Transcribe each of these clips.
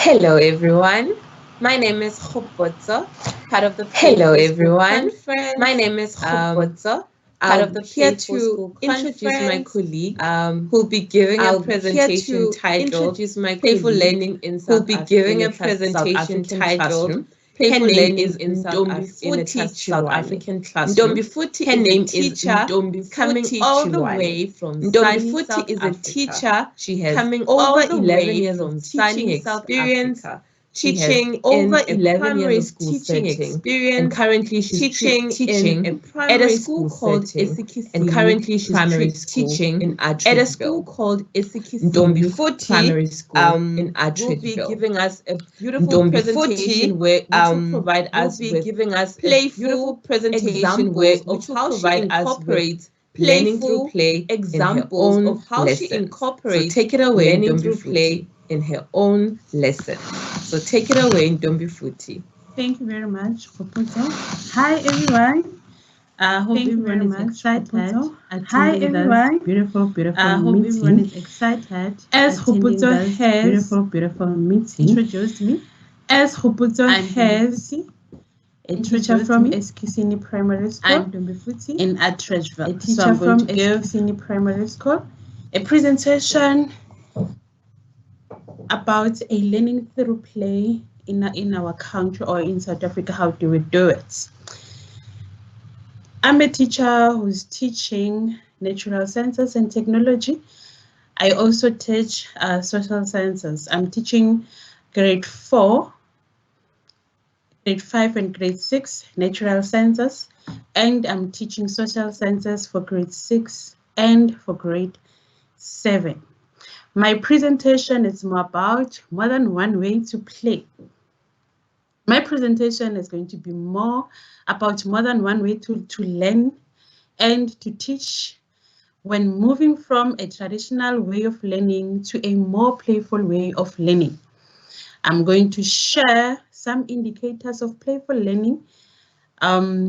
Hello everyone, my name is Khopotso, part of the Playful School Conference. My name is Khopotso, part of the Playful School Introduce my Conference. colleague who'll be giving a presentation titled Playful Learning in South African Playful Learning in South African Classroom. Ntombifuthi Her is name a is teacher coming Ntombifuthi all the Chiloane. way from sunny Ntombifuthi South is a Africa. teacher. She has coming over all the 11 way years from of teaching sunny South experience. Africa. She has Teaching over over 11 primary years of school teaching setting, experience, and currently she's teaching teaching in a at a primary school school called setting, Isikisini and currently she's Primary School teaching in at a school Atteridgeville. called Isikisini Ntombifuthi Primary School in will be Atteridgeville. giving us a beautiful Ntombifuthi presentation which will provide us with giving us playful presentation examples which will of how she provide us with incorporates learning through playful play examples in her own of how she lessons. incorporates So take it away, learning through Ntombifuthi, play in her own lesson. So take it away, Ntombifuthi. Thank you very much, Khopotso. Hi, everyone. I hope everyone is excited. Hi, everyone. Beautiful meeting. Everyone is excited. As Khopotso has beautiful meeting introduced me. As Khopotso has a teacher from Eskisini Primary School in Atteridgeville. A teacher from Eskisini Primary School. A presentation about a learning through play in our country or in South Africa. How do we do it? I'm a teacher who's teaching natural sciences and technology. I also teach social sciences. I'm teaching grade 4, grade 5 and grade 6 natural sciences, and I'm teaching social sciences for grade 6 and for grade 7. My presentation is more than one way to play. My presentation is going to be more about more than one way to learn and to teach when moving from a traditional way of learning to a more playful way of learning. I'm going to share some indicators of playful learning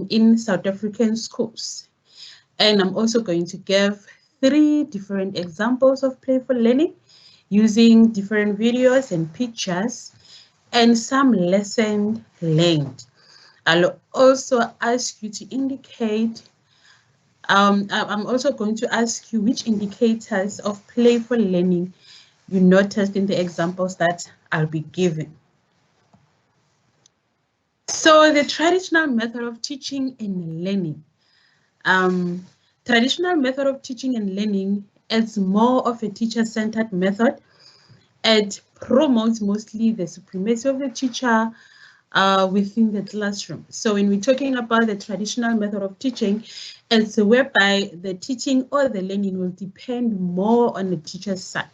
in South African schools. And I'm also going to give 3 different examples of playful learning using different videos and pictures and some lessons learned. I'll also ask you to indicate, I'm also going to ask you which indicators of playful learning you noticed in the examples that I'll be giving. So the traditional method of teaching and learning. Traditional method of teaching and learning is more of a teacher-centered method. It promotes mostly the supremacy of the teacher within the classroom. So when we're talking about the traditional method of teaching, it's whereby the teaching or the learning will depend more on the teacher's side.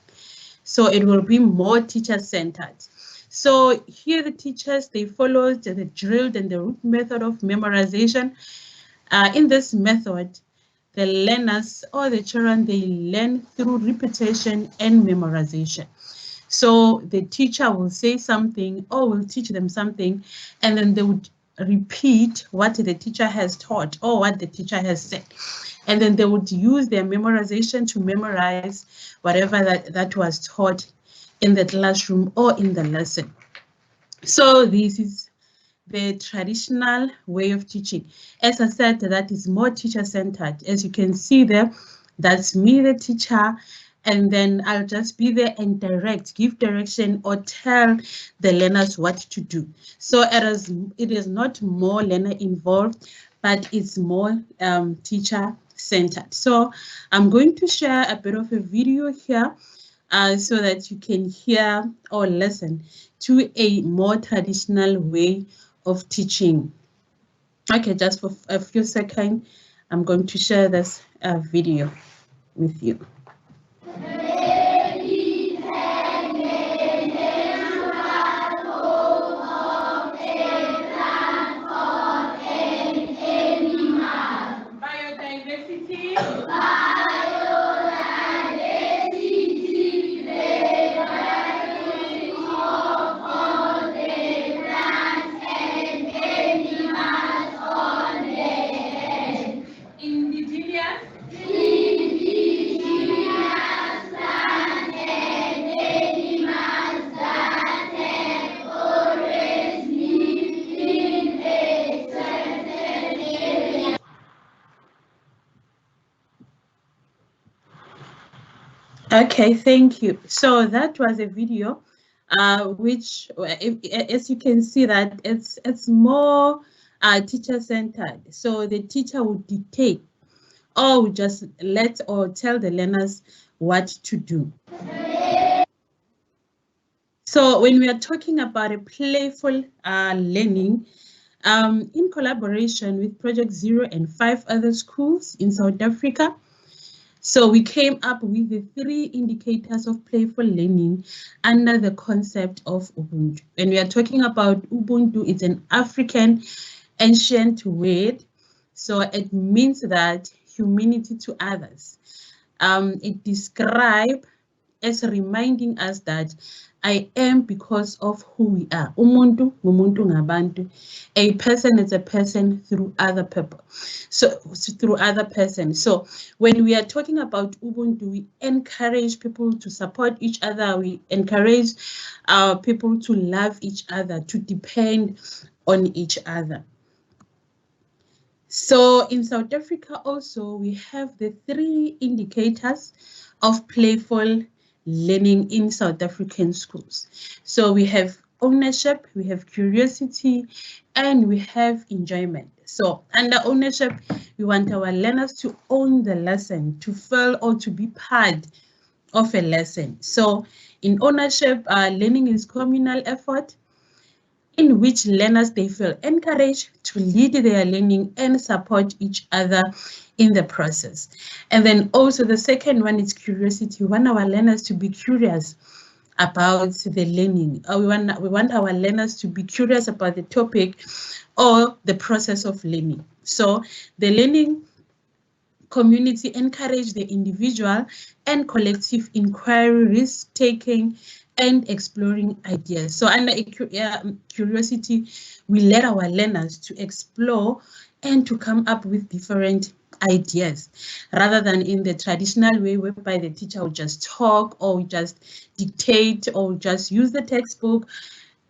So it will be more teacher-centered. So here the teachers, they follow the drilled and the root method of memorization. In this method, the learners or the children, they learn through repetition and memorization. So the teacher will say something or will teach them something, and then they would repeat what the teacher has taught or what the teacher has said. And then they would use their memorization to memorize whatever that was taught in the classroom or in the lesson. So this is the traditional way of teaching. As I said, that is more teacher-centered. As you can see there, that's me, the teacher, and then I'll just be there and give direction or tell the learners what to do. So it is not more learner involved, but it's more teacher-centered. So I'm going to share a bit of a video here so that you can hear or listen to a more traditional way of teaching. Okay, just for a few seconds, I'm going to share this video with you. Okay, thank you. So that was a video, which, as you can see, that it's more teacher-centered. So the teacher would dictate, or would just let or tell the learners what to do. So when we are talking about a playful learning, in collaboration with Project Zero and 5 other schools in South Africa, so we came up with the 3 indicators of playful learning under the concept of Ubuntu. When we are talking about Ubuntu, it's an African ancient word. So it means that humanity to others. It describes as reminding us that I am because of who we are. Umuntu, ngumuntu ngabantu. A person is a person through other people. So through other person. So when we are talking about Ubuntu, we encourage people to support each other. We encourage people to love each other, to depend on each other. So in South Africa also, we have the 3 indicators of playful learning in South African schools. So we have ownership, we have curiosity, and we have enjoyment. So under ownership, we want our learners to own the lesson, to feel or to be part of a lesson. So in ownership, learning is communal effort in which learners, they feel encouraged to lead their learning and support each other in the process. And then also the second one is curiosity. We want our learners to be curious about the learning. We want our learners to be curious about the topic or the process of learning. So the learning community encourage the individual and collective inquiry, risk-taking, and exploring ideas. So under curiosity, we let our learners to explore and to come up with different ideas, rather than in the traditional way whereby the teacher would just talk or just dictate or just use the textbook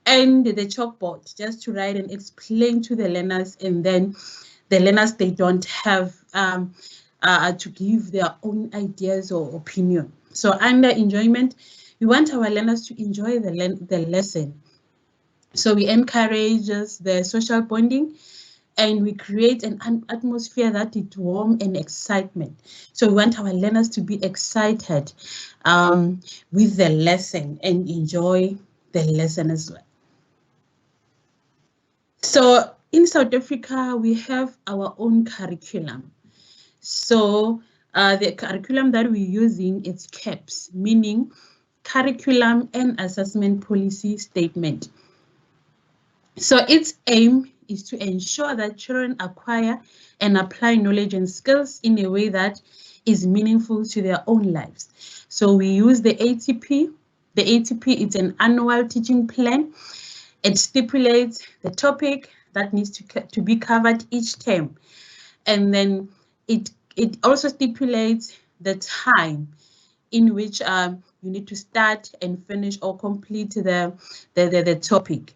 and the chalkboard just to write and explain to the learners, and then the learners, they don't have to give their own ideas or opinion. So under enjoyment, we want our learners to enjoy the lesson. So we encourage the social bonding, and we create an atmosphere that is warm and excitement. So we want our learners to be excited with the lesson and enjoy the lesson as well. So in South Africa, we have our own curriculum. So the curriculum that we're using is CAPS, meaning Curriculum and Assessment Policy Statement. So its aim is to ensure that children acquire and apply knowledge and skills in a way that is meaningful to their own lives. So we use the ATP. The ATP is an annual teaching plan. It stipulates the topic that needs to be covered each term. And then it also stipulates the time in which you need to start and finish or complete the topic.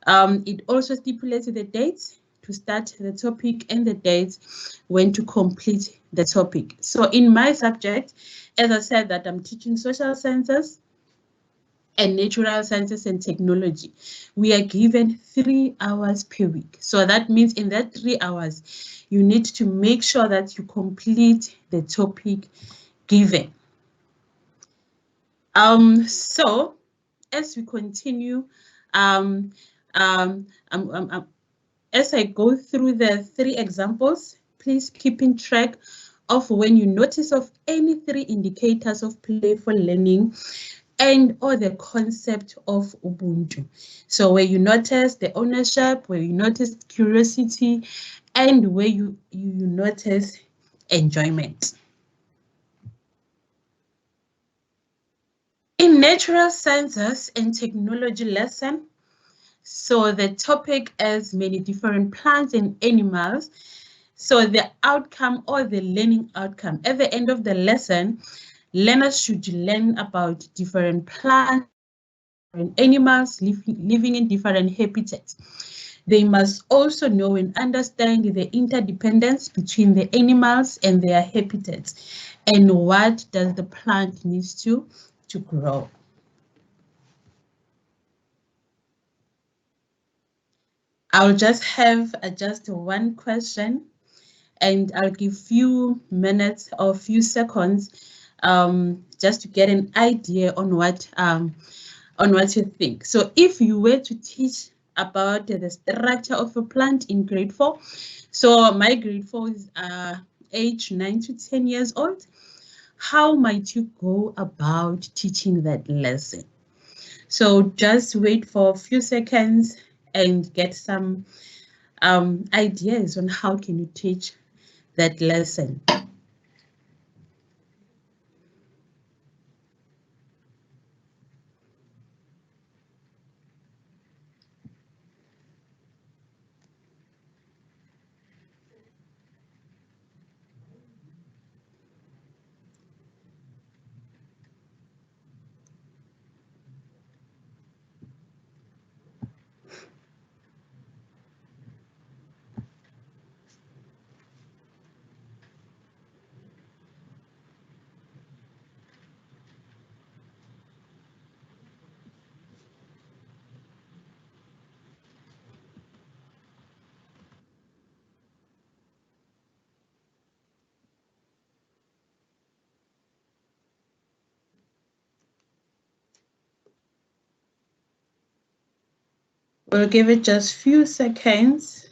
It also stipulates the dates to start the topic and the dates when to complete the topic. So in my subject, as I said, that I'm teaching social sciences and natural sciences and technology, we are given 3 hours per week. So that means in that 3 hours, you need to make sure that you complete the topic given. So as we continue, as I go through the 3 examples, please keep in track of when you notice of any 3 indicators of playful learning and or the concept of Ubuntu. So where you notice the ownership, where you notice curiosity, and where you notice enjoyment. In natural sciences and technology lesson, so the topic is many different plants and animals. So the outcome or the learning outcome at the end of the lesson, learners should learn about different plants and animals living in different habitats. They must also know and understand the interdependence between the animals and their habitats. and what does the plant needs to grow. I'll just have just one question, and I'll give few minutes or few seconds just to get an idea on what you think. So if you were to teach about the structure of a plant in grade 4, so my grade 4 is age 9 to 10 years old, how might you go about teaching that lesson? So just wait for a few seconds and get some ideas on how can you teach that lesson. We'll give it just few seconds.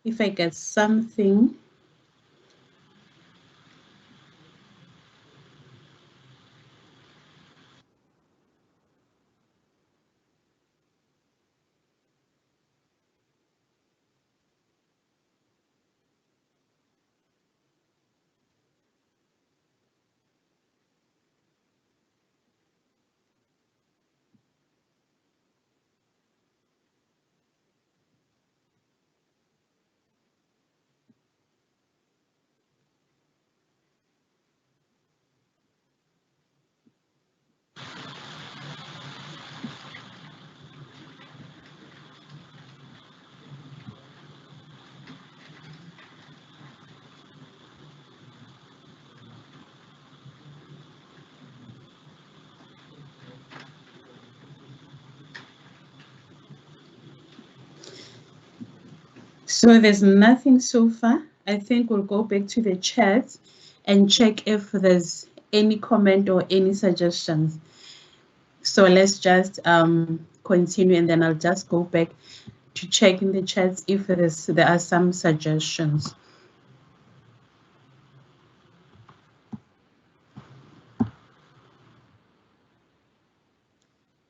If I get something. So there's nothing so far. I think we'll go back to the chat and check if there's any comment or any suggestions. So let's just continue, and then I'll just go back to check in the chats if there are some suggestions.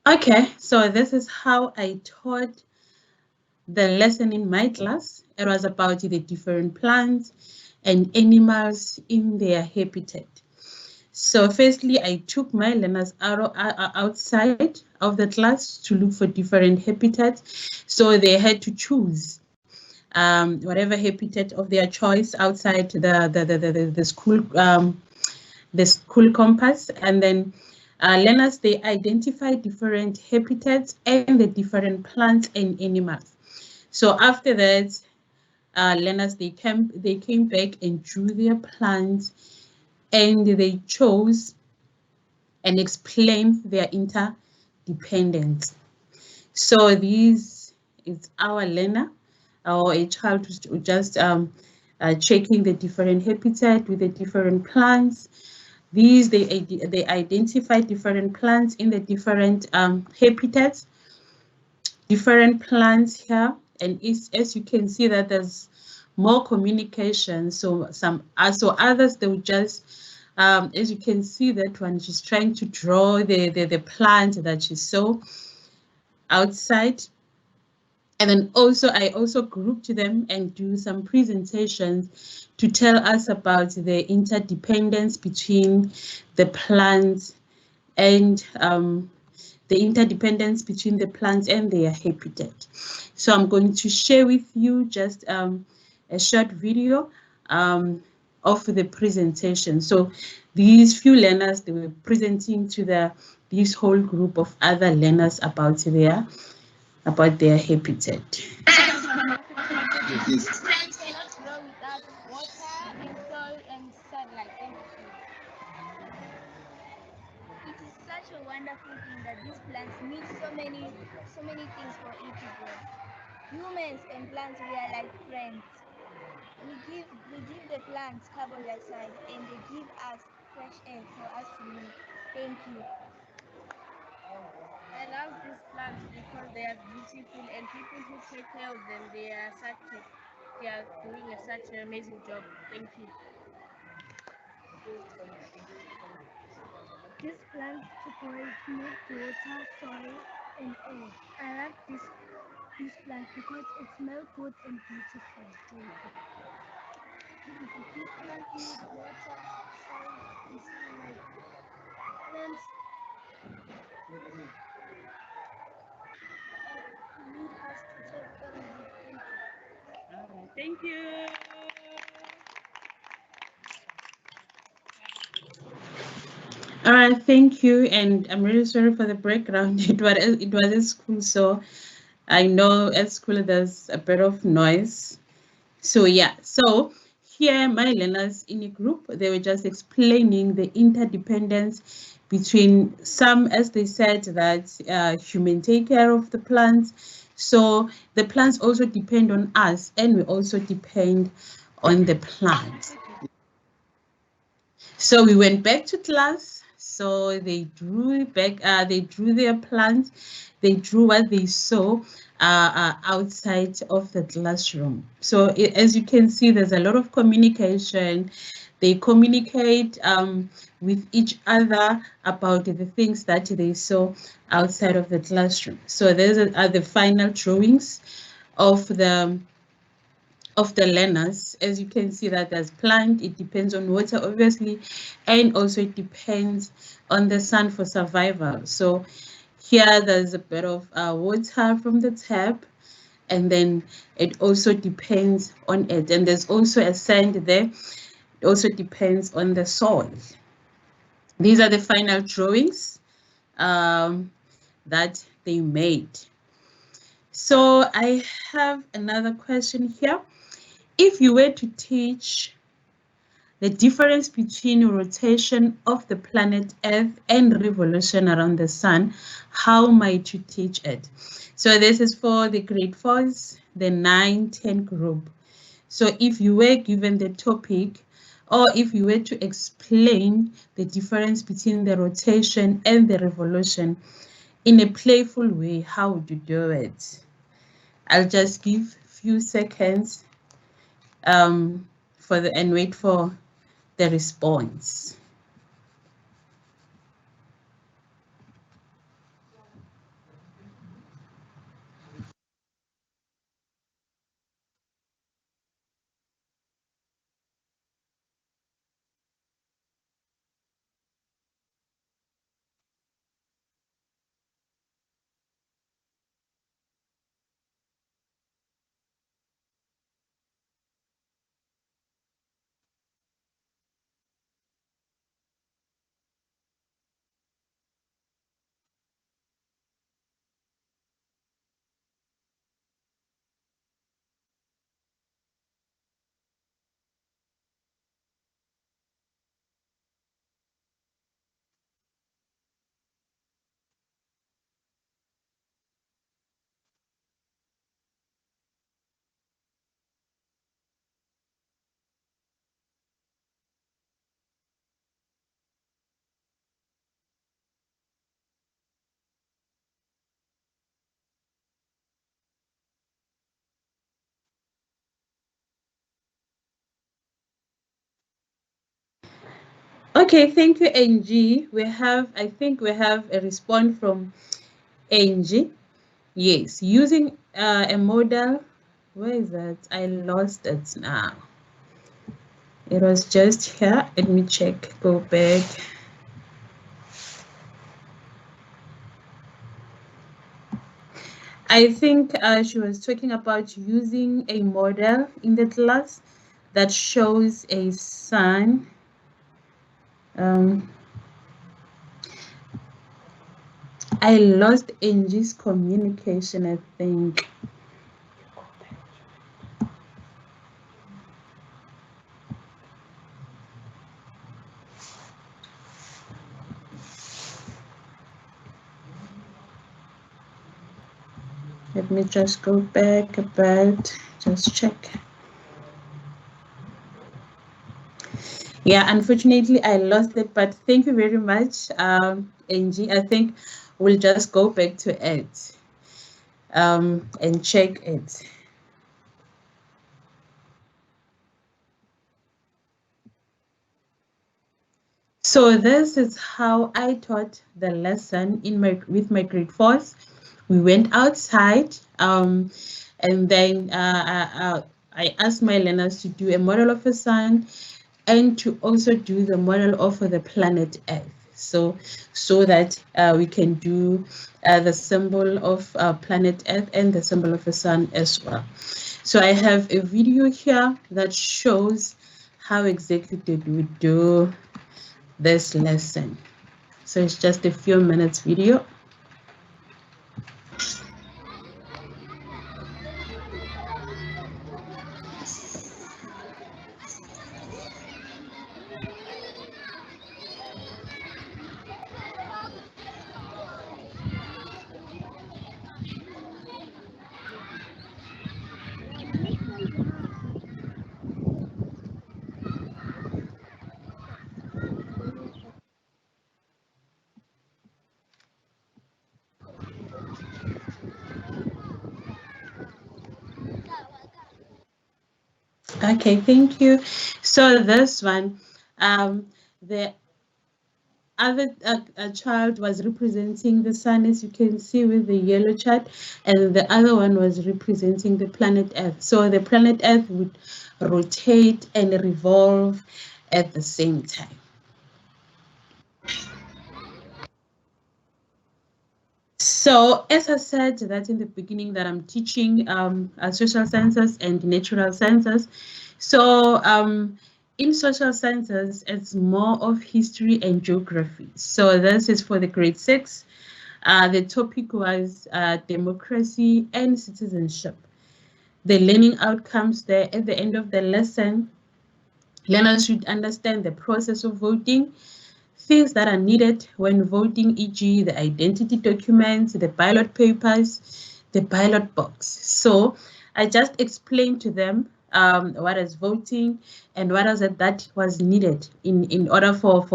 Okay, so this is how I taught the lesson in my class. It was about the different plants and animals in their habitat. So firstly, I took my learners outside of the class to look for different habitats. So they had to choose whatever habitat of their choice outside the school campus, and then learners, they identify different habitats and the different plants and animals. So after that, learners, they came back and drew their plants, and they chose and explained their interdependence. So this is our learner, or a child who's just checking the different habitat with the different plants. These, they identify different plants in the different habitats, different plants here, and as you can see that there's more communication. So others, they will just as you can see, that one, she's trying to draw the plant that she saw outside. And then I also grouped them and do some presentations to tell us about the interdependence between the plants and the interdependence between the plants and their habitat. So I'm going to share with you just a short video of the presentation. So these few learners, they were presenting to this whole group of other learners about their habitat. Plants cannot grow without water and soil and sunlight. of thinking that these plants need so many things for it to grow. Humans and plants, we are like friends. We give the plants carbon dioxide and they give us fresh air for us to live. Thank you. I love these plants because they are beautiful and people who take care of them, they are doing such an amazing job. Thank you. These plants support need water, soil, and air. I love this plant because it smells good and beautiful. Thank you. This plant needs water, soil, and sunlight. Plants need us to take care of it. All right, thank you. All right, thank you. And I'm really sorry for the background. It was at school, so I know at school there's a bit of noise. So yeah, so here my learners in a group, they were just explaining the interdependence between some, as they said, that human take care of the plants. So the plants also depend on us, and we also depend on the plants. So we went back to class. So they drew back. They drew their plants. They drew what they saw outside of the classroom. So as you can see, there's a lot of communication. They communicate with each other about the things that they saw outside of the classroom. So these are the final drawings of the learners. As you can see that there's plant, it depends on water obviously, and also it depends on the sun for survival. So here there's a bit of water from the tap, and then it also depends on it, and there's also a sand there. It also depends on the soil. These are the final drawings that they made. So I have another question here. If you were to teach the difference between rotation of the planet Earth and revolution around the sun, how might you teach it? So this is for the grade 4s, the 9, 10 group. So if you were given the topic, or if you were to explain the difference between the rotation and the revolution in a playful way, how would you do it? I'll just give a few seconds and wait for the response. Okay, thank you, Angie. I think we have a response from Angie. Yes, using a model. Where is that? I lost it now. It was just here. Let me check. Go back. I think she was talking about using a model in the class that shows a sun. I lost Angie's communication, I think. Let me just go back a bit, just check. Yeah, unfortunately, I lost it, but thank you very much, Angie. I think we'll just go back to it and check it. So this is how I taught the lesson with my grade fours. We went outside, and then I asked my learners to do a model of a sun and to also do the model of the planet Earth. So that we can do the symbol of planet Earth and the symbol of the sun as well. So I have a video here that shows how exactly did we do this lesson. So it's just a few minutes video. Okay, thank you. So this one, the other child was representing the sun, as you can see with the yellow chart, and the other one was representing the planet Earth. So the planet Earth would rotate and revolve at the same time. So as I said that in the beginning that I'm teaching social sciences and natural sciences. So in social sciences, it's more of history and geography. So this is for the grade 6. The topic was democracy and citizenship. The learning outcomes there at the end of the lesson, learners should understand the process of voting, things that are needed when voting, e.g. the identity documents, the ballot papers, the ballot box. So I just explained to them what is voting and what is it that was needed in order for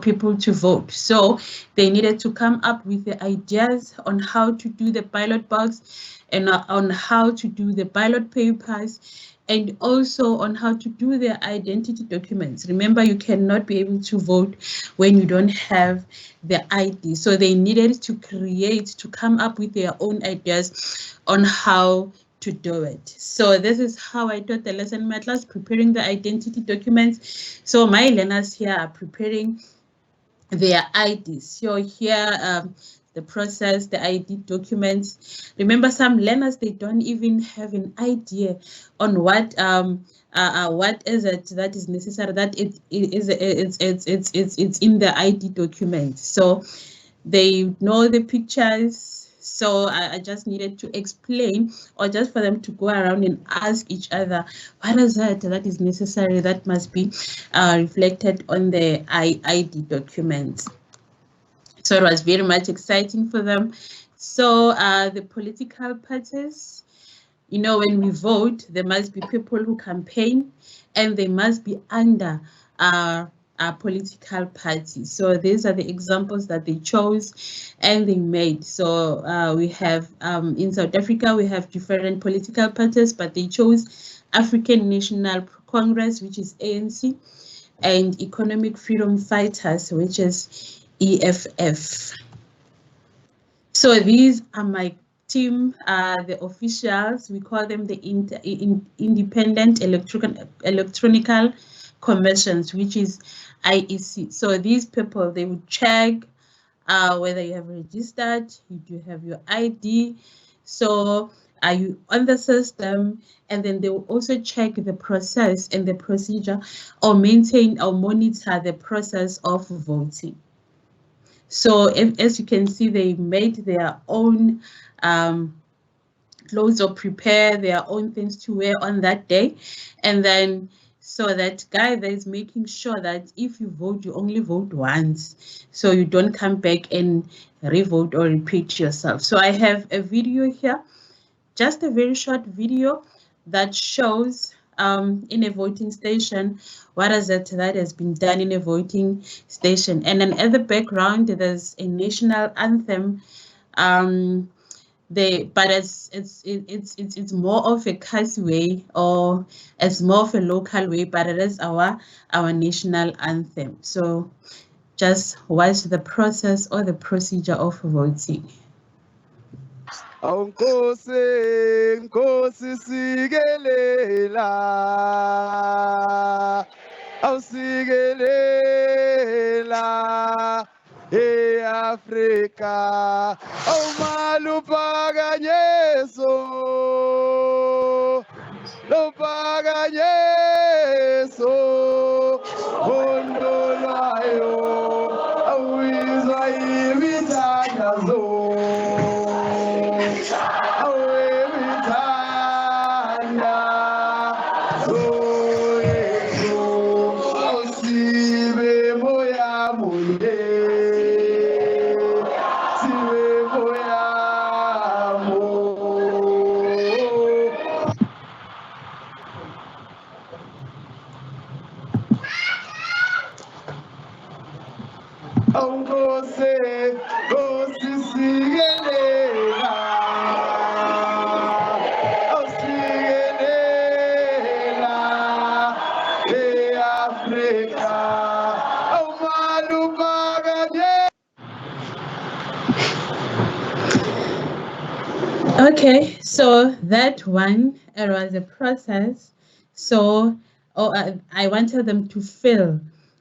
people to vote. So they needed to come up with the ideas on how to do the ballot box and on how to do the ballot papers and also on how to do their identity documents. Remember, you cannot be able to vote when you don't have the ID. So they needed to come up with their own ideas on how to do it. So this is how I taught the lesson in my class, preparing the identity documents. So my learners here are preparing their IDs. So here, the process, the ID documents. Remember, some learners, they don't even have an idea on what is it that is necessary, that it's in the ID document. So they know the pictures. So I just needed to explain, or just for them to go around and ask each other, what is it that is necessary, that must be reflected on the ID documents. So it was very much exciting for them. So the political parties, you know, when we vote, there must be people who campaign and they must be under our political party. So these are the examples that they chose and they made. So we have in South Africa, we have different political parties, but they chose African National Congress, which is ANC, and Economic Freedom Fighters, which is EFF. So these are my team, the officials. We call them the Independent Electronical Commissions, which is IEC. So these people, they would check whether you have registered, you do have your ID. So are you on the system? And then they will also check the process and the procedure, or maintain or monitor the process of voting. So as you can see, they made their own clothes or prepare their own things to wear on that day. And then So that guy there is making sure that if you vote, you only vote once, so you don't come back and revote or repeat yourself. So I have a video here, just a very short video that shows in a voting station what is it that has been done in a voting station. And then at the background, there's a national anthem. But it's more of a Kasi way, or it's more of a local way, but it is our national anthem. So just watch the process or the procedure of voting. Nkosi, Nkosi sikelela, awusikelela, Afrika, awumalupakanyeso, lupakanyeso, ondolwayo, awizwa imithandazo. Okay, so that one, it was a process. So I wanted them to feel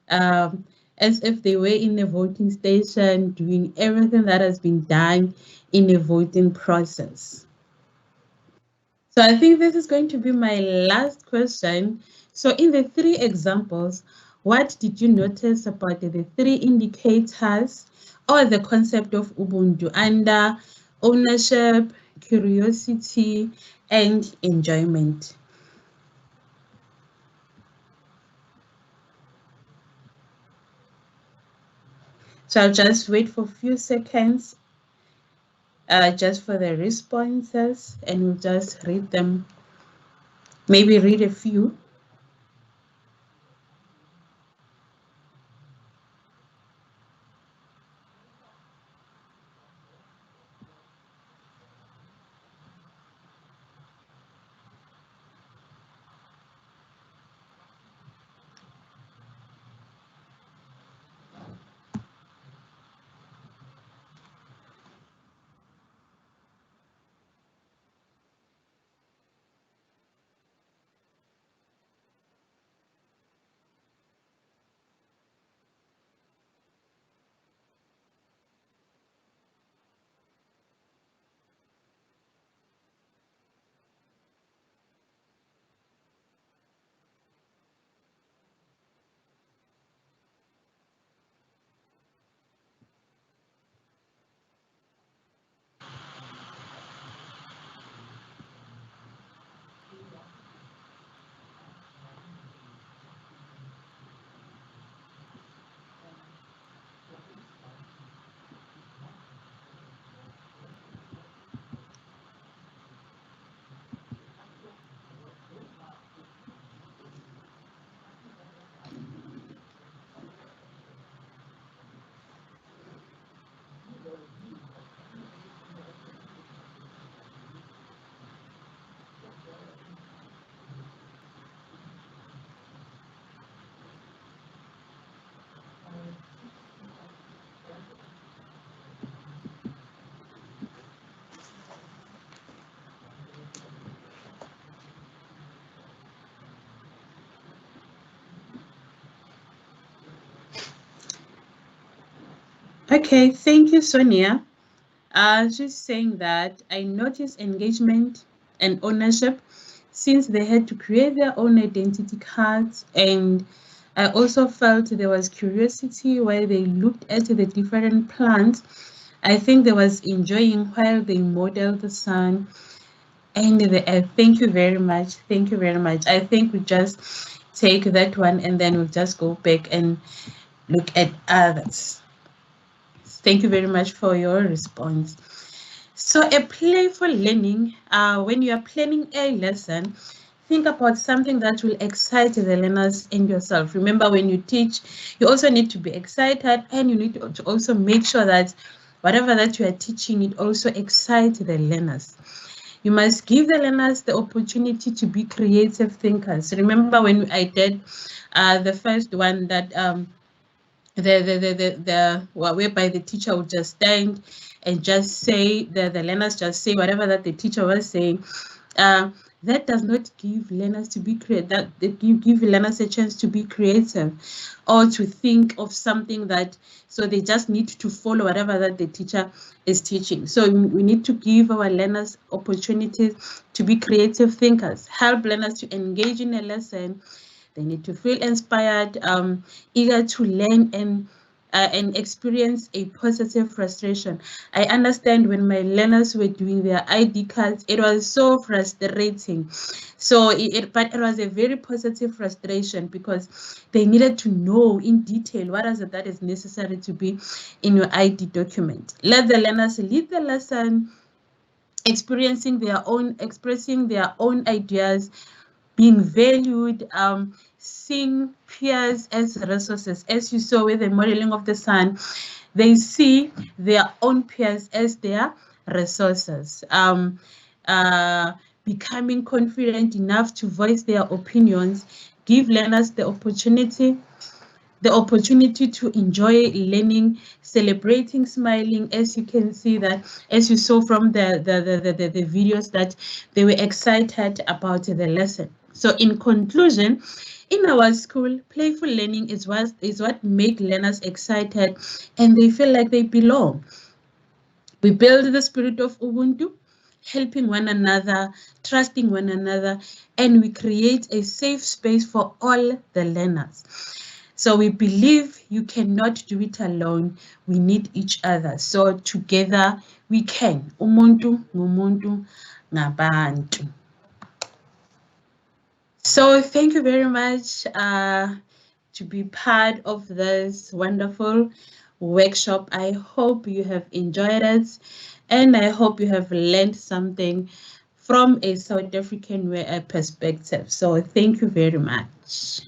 as if they were in a voting station, doing everything that has been done in a voting process. So I think this is going to be my last question. So in the three examples, what did you notice about the three indicators or the concept of Ubuntu under ownership, curiosity, and enjoyment? So I'll just wait for a few seconds just for the responses, and we'll just read them, maybe read a few. Okay, thank you, Sonia. Just saying that I noticed engagement and ownership since they had to create their own identity cards, and I also felt there was curiosity where they looked at the different plants. I think there was enjoying while they modeled the sun. And thank you very much. Thank you very much. I think we just take that one and then we'll just go back and look at others. Thank you very much for your response. So a playful learning, when you are planning a lesson, think about something that will excite the learners and yourself. Remember, when you teach, you also need to be excited, and you need to also make sure that whatever that you are teaching, it also excites the learners. You must give the learners the opportunity to be creative thinkers. Remember when I did the first one that whereby the teacher would just stand and just say, the learners just say whatever that the teacher was saying. That does not give learners to be creative. That give learners a chance to be creative or to think of something that, so they just need to follow whatever that the teacher is teaching. So we need to give our learners opportunities to be creative thinkers, help learners to engage in a lesson. They need to feel inspired, eager to learn, and experience a positive frustration. I understand when my learners were doing their ID cards, it was so frustrating. So, but it was a very positive frustration because they needed to know in detail what is it that is necessary to be in your ID document. Let the learners lead the lesson, expressing their own ideas, being valued, seeing peers as resources. As you saw with the modeling of the sun, they see their own peers as their resources. Becoming confident enough to voice their opinions, give learners the opportunity to enjoy learning, celebrating, smiling, as you can see that, as you saw from the videos, that they were excited about the lesson. So in conclusion, in our school, playful learning is what makes learners excited and they feel like they belong. We build the spirit of Ubuntu, helping one another, trusting one another, and we create a safe space for all the learners. So we believe you cannot do it alone. We need each other. So together we can. Umuntu ngumuntu ngabantu. So thank you very much to be part of this wonderful workshop. I hope you have enjoyed it, and I hope you have learned something from a South African perspective. So thank you very much.